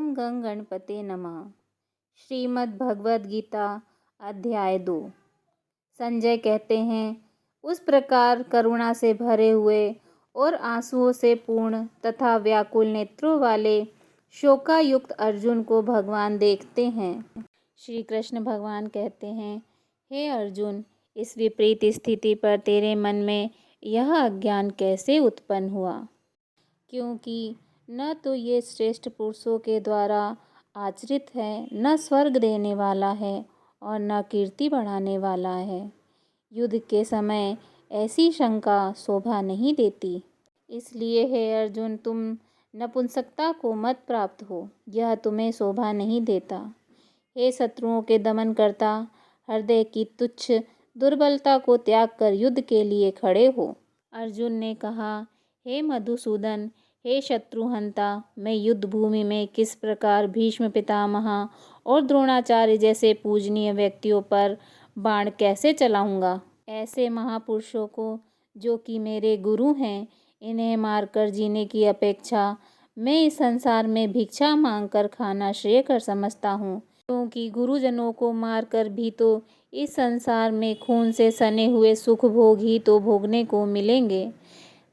ओम गं गणपते नमः। श्रीमद् भगवद गीता अध्याय 2। संजय कहते हैं, उस प्रकार करुणा से भरे हुए और आंसुओं से पूर्ण तथा व्याकुल नेत्रों वाले शोकायुक्त अर्जुन को भगवान देखते हैं। श्री कृष्ण भगवान कहते हैं, हे अर्जुन, इस विपरीत स्थिति पर तेरे मन में यह अज्ञान कैसे उत्पन्न हुआ? क्योंकि न तो ये श्रेष्ठ पुरुषों के द्वारा आचरित है, न स्वर्ग देने वाला है और न कीर्ति बढ़ाने वाला है। युद्ध के समय ऐसी शंका शोभा नहीं देती। इसलिए हे अर्जुन, तुम नपुंसकता को मत प्राप्त हो, यह तुम्हें शोभा नहीं देता। हे शत्रुओं के दमन करता, हृदय की तुच्छ दुर्बलता को त्याग कर युद्ध के लिए खड़े हो। अर्जुन ने कहा, हे मधुसूदन, हे शत्रुहंता, मैं युद्ध भूमि में किस प्रकार भीष्म पितामह और द्रोणाचार्य जैसे पूजनीय व्यक्तियों पर बाण कैसे चलाऊंगा? ऐसे महापुरुषों को, जो कि मेरे गुरु हैं, इन्हें मारकर जीने की अपेक्षा मैं इस संसार में भिक्षा मांगकर खाना श्रेयकर समझता हूँ। क्योंकि गुरुजनों को मारकर भी तो इस संसार में खून से सने हुए सुख भोग ही तो भोगने को मिलेंगे।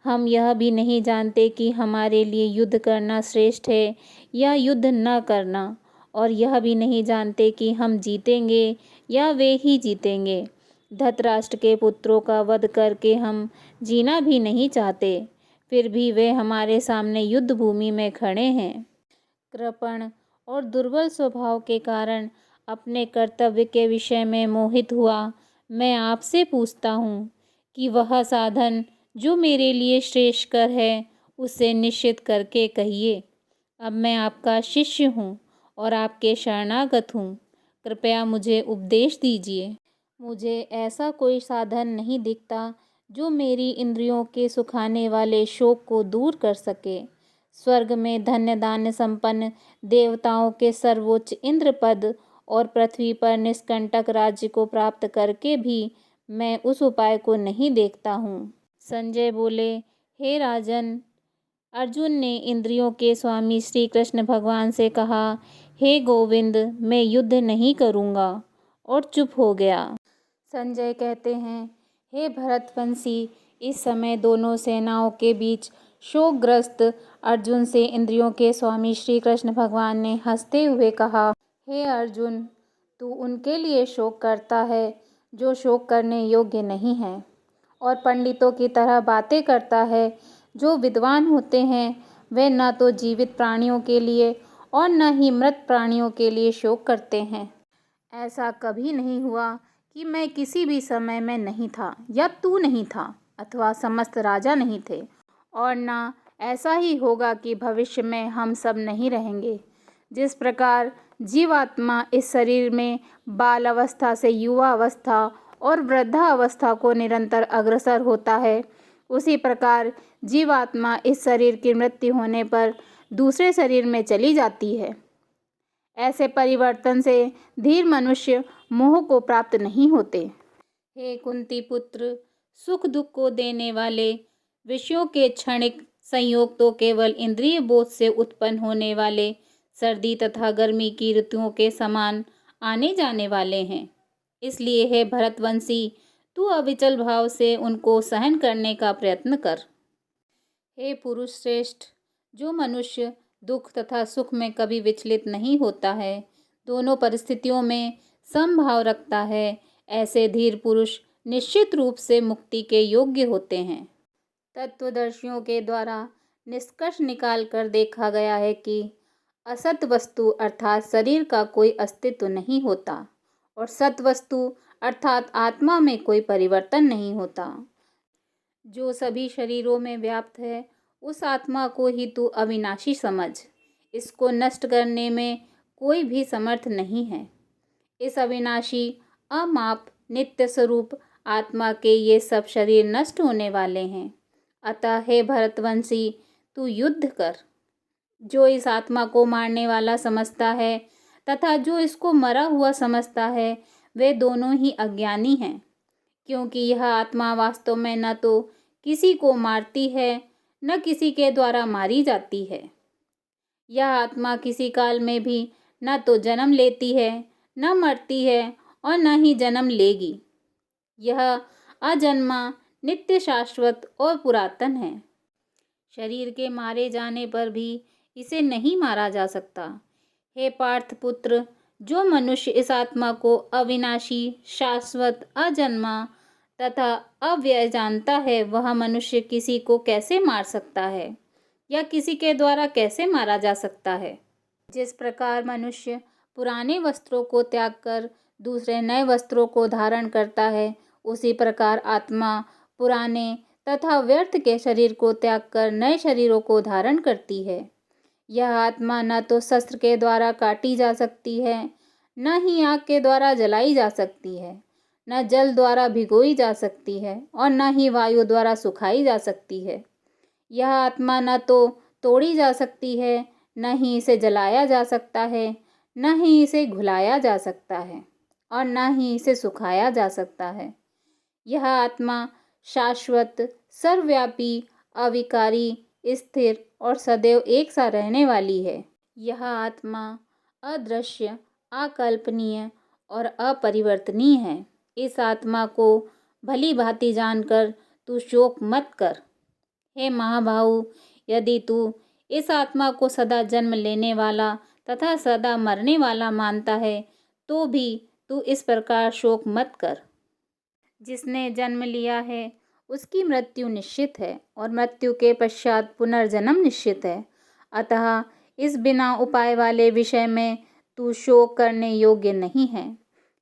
हम यह भी नहीं जानते कि हमारे लिए युद्ध करना श्रेष्ठ है या युद्ध न करना, और यह भी नहीं जानते कि हम जीतेंगे या वे ही जीतेंगे। धृतराष्ट्र के पुत्रों का वध करके हम जीना भी नहीं चाहते, फिर भी वे हमारे सामने युद्ध भूमि में खड़े हैं। कृपण और दुर्बल स्वभाव के कारण अपने कर्तव्य के विषय में मोहित हुआ मैं आपसे पूछता हूँ कि वह साधन जो मेरे लिए श्रेष्ठकर है, उसे निश्चित करके कहिए। अब मैं आपका शिष्य हूँ और आपके शरणागत हूँ, कृपया मुझे उपदेश दीजिए। मुझे ऐसा कोई साधन नहीं दिखता जो मेरी इंद्रियों के सुखाने वाले शोक को दूर कर सके। स्वर्ग में धन्य धान्य संपन्न देवताओं के सर्वोच्च इंद्र पद और पृथ्वी पर निष्कंटक राज्य को प्राप्त करके भी मैं उस उपाय को नहीं देखता हूँ। संजय बोले, हे राजन, अर्जुन ने इंद्रियों के स्वामी श्री कृष्ण भगवान से कहा, हे गोविंद, मैं युद्ध नहीं करूँगा, और चुप हो गया। संजय कहते हैं, हे भरतवंशी, इस समय दोनों सेनाओं के बीच शोकग्रस्त अर्जुन से इंद्रियों के स्वामी श्री कृष्ण भगवान ने हंसते हुए कहा, हे अर्जुन, तू उनके लिए शोक करता है जो शोक करने योग्य नहीं है, और पंडितों की तरह बातें करता है। जो विद्वान होते हैं वे न तो जीवित प्राणियों के लिए और न ही मृत प्राणियों के लिए शोक करते हैं। ऐसा कभी नहीं हुआ कि मैं किसी भी समय में नहीं था या तू नहीं था अथवा समस्त राजा नहीं थे, और न ऐसा ही होगा कि भविष्य में हम सब नहीं रहेंगे। जिस प्रकार जीवात्मा इस शरीर में बाल अवस्था से युवा अवस्था और वृद्धा अवस्था को निरंतर अग्रसर होता है, उसी प्रकार जीवात्मा इस शरीर की मृत्यु होने पर दूसरे शरीर में चली जाती है। ऐसे परिवर्तन से धीर मनुष्य मोह को प्राप्त नहीं होते। हे कुंती पुत्र, सुख दुख को देने वाले विषयों के क्षणिक संयोग तो केवल इंद्रिय बोध से उत्पन्न होने वाले सर्दी तथा गर्मी की ऋतुओं के समान आने जाने वाले हैं। इसलिए हे भरतवंशी, तू अविचल भाव से उनको सहन करने का प्रयत्न कर। हे पुरुष श्रेष्ठ, जो मनुष्य दुख तथा सुख में कभी विचलित नहीं होता है, दोनों परिस्थितियों में समभाव रखता है, ऐसे धीर पुरुष निश्चित रूप से मुक्ति के योग्य होते हैं। तत्वदर्शियों के द्वारा निष्कर्ष निकाल कर देखा गया है कि असत वस्तु अर्थात शरीर का कोई अस्तित्व नहीं होता, और सत वस्तु अर्थात आत्मा में कोई परिवर्तन नहीं होता। जो सभी शरीरों में व्याप्त है, उस आत्मा को ही तू अविनाशी समझ। इसको नष्ट करने में कोई भी समर्थ नहीं है। इस अविनाशी अमाप नित्य स्वरूप आत्मा के ये सब शरीर नष्ट होने वाले हैं। अतः हे भरतवंशी, तू युद्ध कर। जो इस आत्मा को मारने वाला समझता है तथा जो इसको मरा हुआ समझता है, वे दोनों ही अज्ञानी हैं, क्योंकि यह आत्मा वास्तव में न तो किसी को मारती है न किसी के द्वारा मारी जाती है। यह आत्मा किसी काल में भी न तो जन्म लेती है, न मरती है और न ही जन्म लेगी। यह अजन्मा, नित्य, शाश्वत और पुरातन है। शरीर के मारे जाने पर भी इसे नहीं मारा जा सकता। हे पार्थ पुत्र, जो मनुष्य इस आत्मा को अविनाशी, शाश्वत, अजन्मा तथा अव्यय जानता है, वह मनुष्य किसी को कैसे मार सकता है या किसी के द्वारा कैसे मारा जा सकता है। जिस प्रकार मनुष्य पुराने वस्त्रों को त्याग कर दूसरे नए वस्त्रों को धारण करता है, उसी प्रकार आत्मा पुराने तथा व्यर्थ के शरीर को त्याग कर नए शरीरों को धारण करती है। यह आत्मा न तो शस्त्र के द्वारा काटी जा सकती है, न ही आग के द्वारा जलाई जा सकती है, न जल द्वारा भिगोई जा सकती है और न ही वायु द्वारा सुखाई जा सकती है। यह आत्मा न तो तोड़ी जा सकती है, न ही इसे जलाया जा सकता है, न ही इसे घुलाया जा सकता है और न ही इसे सुखाया जा सकता है। यह आत्मा शाश्वत, सर्वव्यापी, अविकारी, स्थिर और सदैव एक सा रहने वाली है। यह आत्मा अदृश्य, अकल्पनीय और अपरिवर्तनीय है। इस आत्मा को भली भांति जानकर तू शोक मत कर। हे महाबाहु, यदि तू इस आत्मा को सदा जन्म लेने वाला तथा सदा मरने वाला मानता है, तो भी तू इस प्रकार शोक मत कर। जिसने जन्म लिया है उसकी मृत्यु निश्चित है और मृत्यु के पश्चात पुनर्जन्म निश्चित है। अतः इस बिना उपाय वाले विषय में तू शोक करने योग्य नहीं है।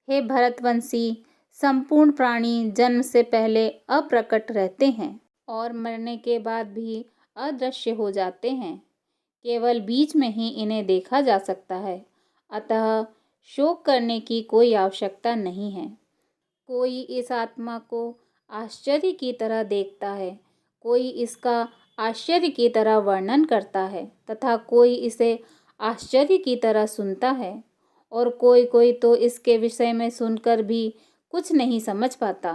हे भरतवंशी, संपूर्ण प्राणी जन्म से पहले अप्रकट रहते हैं और मरने के बाद भी अदृश्य हो जाते हैं। केवल बीच में ही इन्हें देखा जा सकता है। अतः शोक करने की कोई आवश्यकता नहीं है। कोई इस आत्मा को आश्चर्य की तरह देखता है, कोई इसका आश्चर्य की तरह वर्णन करता है तथा कोई इसे आश्चर्य की तरह सुनता है और कोई तो इसके विषय में सुनकर भी कुछ नहीं समझ पाता।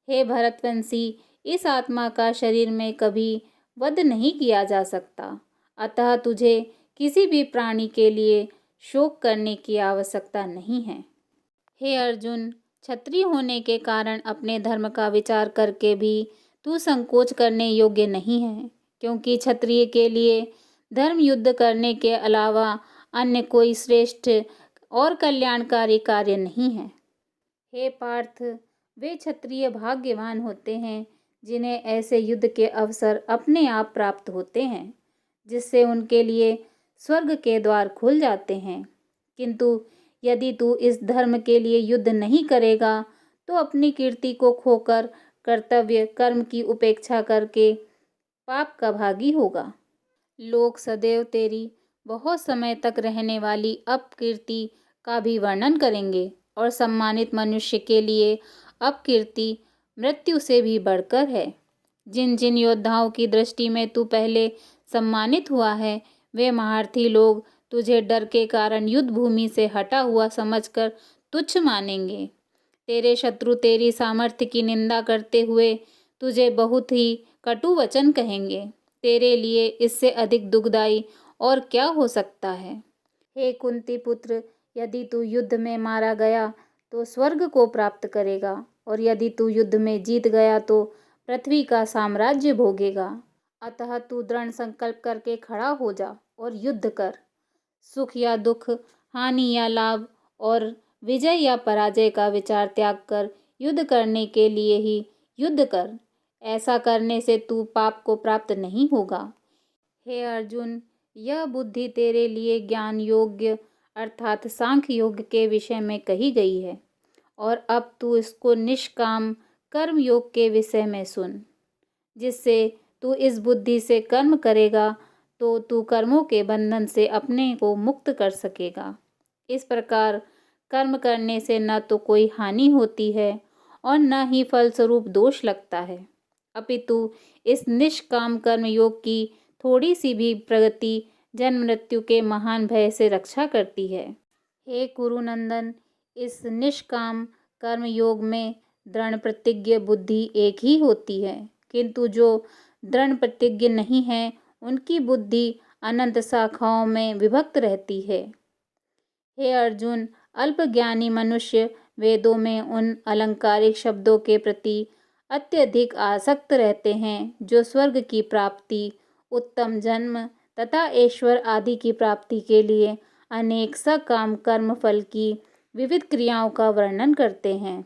हे भरतवंशी, इस आत्मा का शरीर में कभी वध नहीं किया जा सकता, अतः तुझे किसी भी प्राणी के लिए शोक करने की आवश्यकता नहीं है। हे अर्जुन, क्षत्रिय होने के कारण अपने धर्म का विचार करके भी तू संकोच करने योग्य नहीं है, क्योंकि क्षत्रिय के लिए धर्म युद्ध करने के अलावा अन्य कोई श्रेष्ठ और कल्याणकारी कार्य नहीं है। हे पार्थ, वे क्षत्रिय भाग्यवान होते हैं जिन्हें ऐसे युद्ध के अवसर अपने आप प्राप्त होते हैं, जिससे उनके लिए स्वर्ग के द्वार खुल जाते हैं। किंतु यदि तू इस धर्म के लिए युद्ध नहीं करेगा तो अपनी कीर्ति को खोकर कर्तव्य कर्म की उपेक्षा करके पाप का भागी होगा। लोग सदैव तेरी बहुत समय तक रहने वाली अपकीर्ति का भी वर्णन करेंगे और सम्मानित मनुष्य के लिए अपकीर्ति मृत्यु से भी बढ़कर है। जिन जिन योद्धाओं की दृष्टि में तू पहले सम्मानित हुआ है, वे महारथी लोग तुझे डर के कारण युद्ध भूमि से हटा हुआ समझकर तुच्छ मानेंगे। तेरे शत्रु तेरी सामर्थ्य की निंदा करते हुए तुझे बहुत ही कटु वचन कहेंगे। तेरे लिए इससे अधिक दुखदाई और क्या हो सकता है। हे कुंती पुत्र, यदि तू युद्ध में मारा गया तो स्वर्ग को प्राप्त करेगा और यदि तू युद्ध में जीत गया तो पृथ्वी का साम्राज्य भोगेगा। अतः तू दृढ़ संकल्प करके खड़ा हो जा और युद्ध कर। सुख या दुख, हानि या लाभ और विजय या पराजय का विचार त्याग कर युद्ध करने के लिए ही युद्ध कर। ऐसा करने से तू पाप को प्राप्त नहीं होगा। हे अर्जुन, यह बुद्धि तेरे लिए ज्ञान योग्य अर्थात सांख्य योग के विषय में कही गई है और अब तू इसको निष्काम कर्म योग के विषय में सुन। जिससे तू इस बुद्धि से कर्म करेगा तो तू कर्मों के बंधन से अपने को मुक्त कर सकेगा। इस प्रकार कर्म करने से न तो कोई हानि होती है और न ही फलस्वरूप दोष लगता है, अपितु इस निष्काम कर्म योग की थोड़ी सी भी प्रगति जन्म मृत्यु के महान भय से रक्षा करती है। हे कुरुनंदन, इस निष्काम कर्म योग में दृढ़ प्रतिज्ञ बुद्धि एक ही होती है, किंतु जो दृढ़ प्रतिज्ञ नहीं है उनकी बुद्धि अनंत शाखाओं में विभक्त रहती है। हे अर्जुन, अल्पज्ञानी मनुष्य वेदों में उन अलंकारिक शब्दों के प्रति अत्यधिक आसक्त रहते हैं जो स्वर्ग की प्राप्ति, उत्तम जन्म तथा ऐश्वर्य आदि की प्राप्ति के लिए अनेक सकाम कर्म फल की विविध क्रियाओं का वर्णन करते हैं।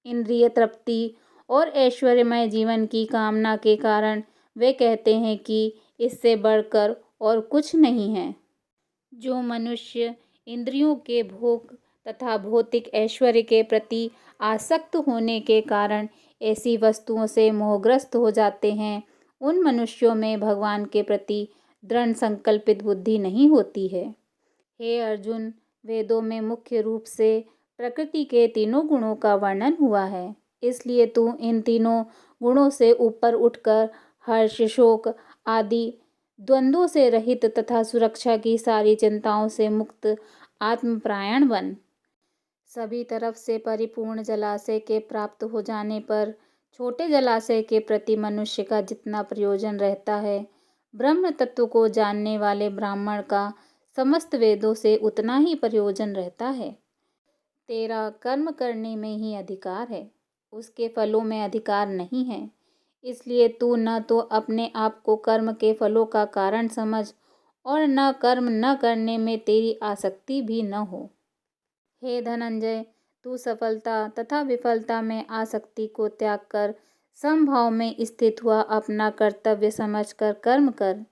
इंद्रिय तृप्ति और ऐश्वर्यमय जीवन की कामना के कारण वे कहते हैं कि इससे बढ़कर और कुछ नहीं है। जो मनुष्य इंद्रियों के भोग तथा भौतिक ऐश्वर्य के प्रति आसक्त होने के कारण ऐसी वस्तुओं से मोहग्रस्त हो जाते हैं, उन मनुष्यों में भगवान के प्रति दृढ़ संकल्पित बुद्धि नहीं होती है। हे अर्जुन, वेदों में मुख्य रूप से प्रकृति के तीनों गुणों का वर्णन हुआ है, इसलिए तू इन तीनों गुणों से ऊपर उठकर हर्ष, शोक आदि द्वंद्वों से रहित तथा सुरक्षा की सारी चिंताओं से मुक्त आत्मपरायण बन। सभी तरफ से परिपूर्ण जलाशय के प्राप्त हो जाने पर छोटे जलाशय के प्रति मनुष्य का जितना प्रयोजन रहता है, ब्रह्म तत्व को जानने वाले ब्राह्मण का समस्त वेदों से उतना ही प्रयोजन रहता है। तेरा कर्म करने में ही अधिकार है, उसके फलों में अधिकार नहीं है। इसलिए तू न तो अपने आप को कर्म के फलों का कारण समझ और न कर्म न करने में तेरी आसक्ति भी न हो। हे धनंजय, तू सफलता तथा विफलता में आसक्ति को त्याग कर समभाव में स्थित हुआ अपना कर्तव्य समझकर कर्म कर।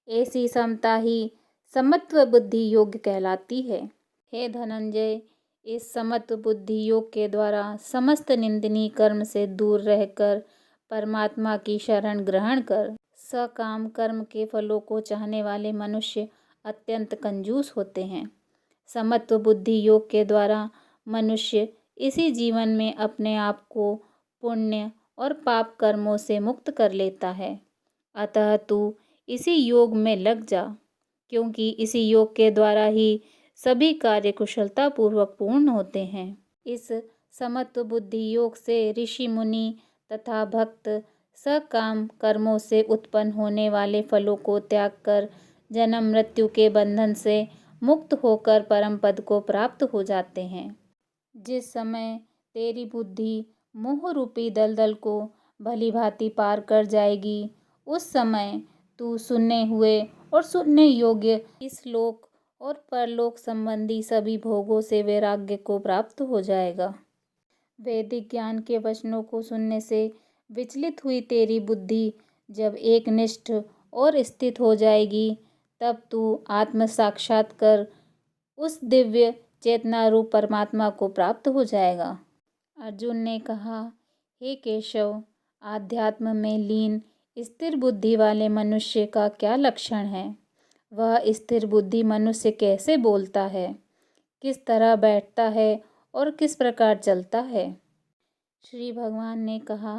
ऐसी समता ही समत्व बुद्धि योग कहलाती है। हे धनंजय, इस समत्व बुद्धि योग के द्वारा समस्त निंदनीय कर्म से दूर रहकर परमात्मा की शरण ग्रहण कर। सकाम कर्म के फलों को चाहने वाले मनुष्य अत्यंत कंजूस होते हैं। समत्व बुद्धि योग के द्वारा मनुष्य इसी जीवन में अपने आप को पुण्य और पाप कर्मों से मुक्त कर लेता है। अतः तू इसी योग में लग जा, क्योंकि इसी योग के द्वारा ही सभी कार्य कुशलता पूर्वक पूर्ण होते हैं। इस समत्व बुद्धि योग से ऋषि मुनि तथा भक्त सकाम कर्मों से उत्पन्न होने वाले फलों को त्याग कर जन्म मृत्यु के बंधन से मुक्त होकर परम पद को प्राप्त हो जाते हैं। जिस समय तेरी बुद्धि मोह रूपी दलदल को भली भांति पार कर जाएगी, उस समय तू सुनने हुए और सुनने योग्य इस लोक और परलोक संबंधी सभी भोगों से वैराग्य को प्राप्त हो जाएगा। वैदिक ज्ञान के वचनों को सुनने से विचलित हुई तेरी बुद्धि जब एकनिष्ठ और स्थित हो जाएगी, तब तू आत्म साक्षात्कार उस दिव्य चेतना रूप परमात्मा को प्राप्त हो जाएगा। अर्जुन ने कहा, हे केशव, आध्यात्म में लीन स्थिर बुद्धि वाले मनुष्य का क्या लक्षण है? वह स्थिर बुद्धि मनुष्य कैसे बोलता है, किस तरह बैठता है और किस प्रकार चलता है? श्री भगवान ने कहा,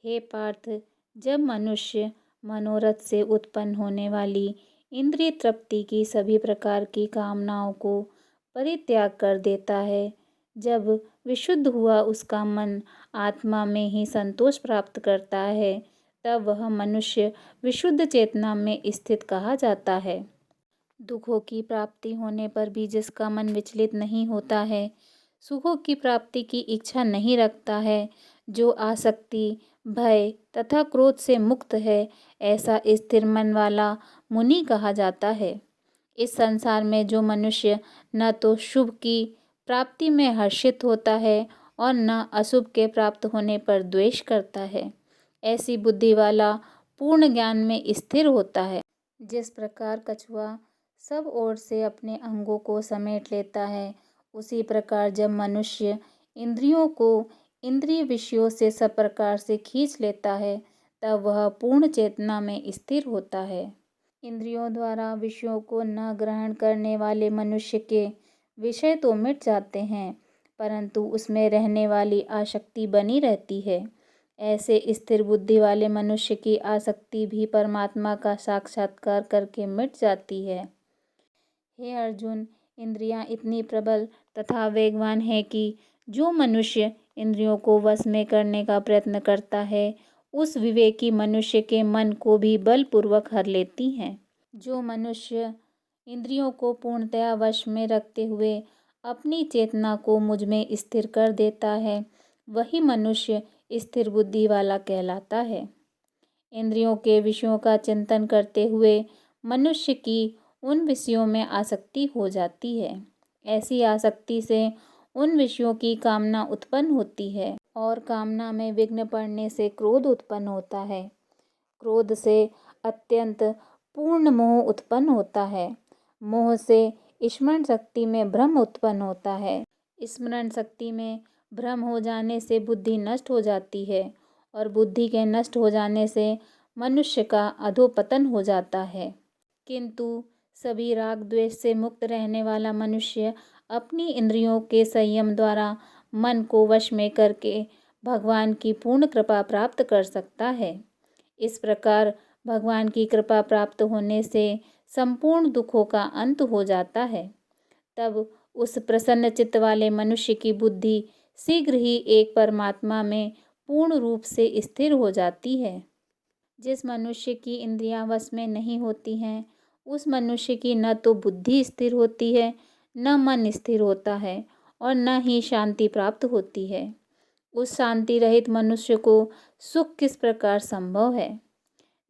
हे पार्थ, जब मनुष्य मनोरथ से उत्पन्न होने वाली इंद्रिय तृप्ति की सभी प्रकार की कामनाओं को परित्याग कर देता है, जब विशुद्ध हुआ उसका मन आत्मा में ही संतोष प्राप्त करता है, तब वह मनुष्य विशुद्ध चेतना में स्थित कहा जाता है। दुखों की प्राप्ति होने पर भी जिसका मन विचलित नहीं होता है, सुखों की प्राप्ति की इच्छा नहीं रखता है, जो आसक्ति, भय तथा क्रोध से मुक्त है, ऐसा स्थिर मन वाला मुनि कहा जाता है। इस संसार में जो मनुष्य न तो शुभ की प्राप्ति में हर्षित होता है और न अशुभ के प्राप्त होने पर द्वेष करता है, ऐसी बुद्धि वाला पूर्ण ज्ञान में स्थिर होता है। जिस प्रकार कछुआ सब ओर से अपने अंगों को समेट लेता है, उसी प्रकार जब मनुष्य इंद्रियों को इंद्रिय विषयों से सब प्रकार से खींच लेता है, तब वह पूर्ण चेतना में स्थिर होता है। इंद्रियों द्वारा विषयों को न ग्रहण करने वाले मनुष्य के विषय तो मिट जाते हैं, परंतु उसमें रहने वाली आसक्ति बनी रहती है। ऐसे स्थिर बुद्धि वाले मनुष्य की आसक्ति भी परमात्मा का साक्षात्कार करके मिट जाती है। हे अर्जुन, इंद्रियां इतनी प्रबल तथा वेगवान है कि जो मनुष्य इंद्रियों को वश में करने का प्रयत्न करता है, उस विवेकी मनुष्य के मन को भी बलपूर्वक हर लेती हैं। जो मनुष्य इंद्रियों को पूर्णतया वश में रखते हुए अपनी चेतना को मुझ में स्थिर कर देता है, वही मनुष्य स्थिर बुद्धि वाला कहलाता है। इंद्रियों के विषयों का चिंतन करते हुए मनुष्य की उन विषयों में आसक्ति हो जाती है। ऐसी आसक्ति से उन विषयों की कामना उत्पन्न होती है और कामना में विघ्न पड़ने से क्रोध उत्पन्न होता है। क्रोध से अत्यंत पूर्ण मोह उत्पन्न होता है। मोह से स्मरण शक्ति में भ्रम उत्पन्न होता है। स्मरण शक्ति में भ्रम हो जाने से बुद्धि नष्ट हो जाती है और बुद्धि के नष्ट हो जाने से मनुष्य का अधोपतन हो जाता है। किंतु सभी राग द्वेष से मुक्त रहने वाला मनुष्य अपनी इंद्रियों के संयम द्वारा मन को वश में करके भगवान की पूर्ण कृपा प्राप्त कर सकता है। इस प्रकार भगवान की कृपा प्राप्त होने से संपूर्ण दुखों का अंत हो जाता है। तब उस प्रसन्न चित्त वाले मनुष्य की बुद्धि शीघ्र ही एक परमात्मा में पूर्ण रूप से स्थिर हो जाती है। जिस मनुष्य की इंद्रियां वश में नहीं होती हैं, उस मनुष्य की न तो बुद्धि स्थिर होती है, न मन स्थिर होता है और न ही शांति प्राप्त होती है। उस शांति रहित मनुष्य को सुख किस प्रकार संभव है?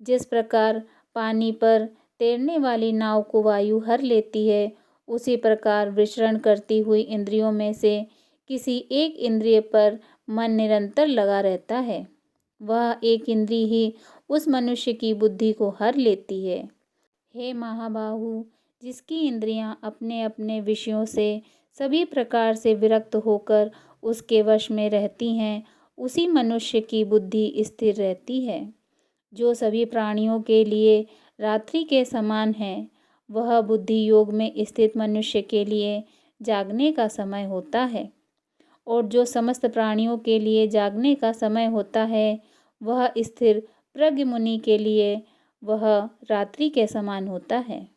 जिस प्रकार पानी पर तैरने वाली नाव को वायु हर लेती है, उसी प्रकार विचरण करती हुई इंद्रियों में से किसी एक इंद्रिय पर मन निरंतर लगा रहता है। वह एक इंद्रिय ही उस मनुष्य की बुद्धि को हर लेती है। हे महाबाहु, जिसकी इंद्रियां अपने अपने विषयों से सभी प्रकार से विरक्त होकर उसके वश में रहती हैं, उसी मनुष्य की बुद्धि स्थिर रहती है। जो सभी प्राणियों के लिए रात्रि के समान है, वह बुद्धि योग में स्थित मनुष्य के लिए जागने का समय होता है, और जो समस्त प्राणियों के लिए जागने का समय होता है, वह स्थिर प्रज्ञ मुनि के लिए वह रात्रि के समान होता है।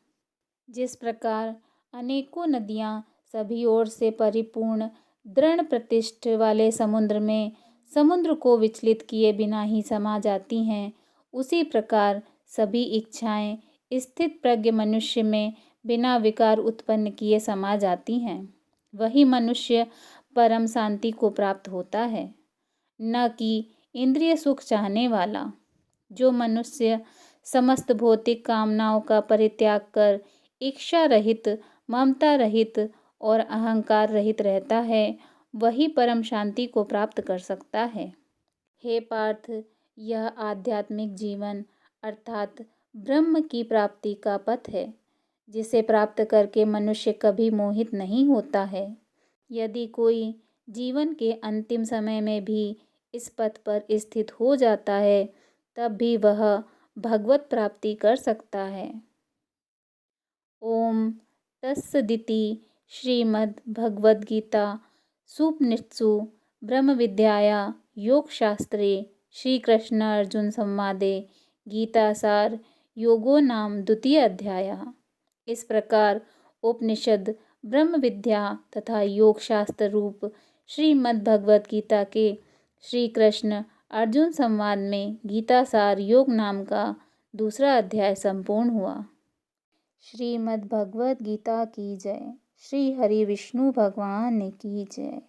जिस प्रकार अनेकों नदियाँ सभी ओर से परिपूर्ण दृढ़ प्रतिष्ठ वाले समुद्र में समुद्र को विचलित किए बिना ही समा जाती हैं, उसी प्रकार सभी इच्छाएं स्थित प्रज्ञ मनुष्य में बिना विकार उत्पन्न किए समा जाती हैं। वही मनुष्य परम शांति को प्राप्त होता है, न कि इंद्रिय सुख चाहने वाला। जो मनुष्य समस्त भौतिक कामनाओं का परित्याग कर इच्छा रहित, ममता रहित और अहंकार रहित रहता है, वही परम शांति को प्राप्त कर सकता है। हे पार्थ, यह आध्यात्मिक जीवन अर्थात ब्रह्म की प्राप्ति का पथ है, जिसे प्राप्त करके मनुष्य कभी मोहित नहीं होता है। यदि कोई जीवन के अंतिम समय में भी इस पथ पर स्थित हो जाता है, तब भी वह भगवत प्राप्ति कर सकता है। ओम तत्सदिति। श्रीमद् भगवद गीता सुपनिषत्सु ब्रह्म विद्याया योगशास्त्रे श्री कृष्ण अर्जुन संवादे गीतासार योगो नाम द्वितीय अध्यायः। इस प्रकार उपनिषद ब्रह्म विद्या तथा योग शास्त्र रूप श्रीमद् भगवद गीता के श्री कृष्ण अर्जुन संवाद में गीतासार योग नाम का दूसरा अध्याय संपूर्ण हुआ। श्रीमद् भगवद गीता की जय। श्री हरि विष्णु भगवान की जय।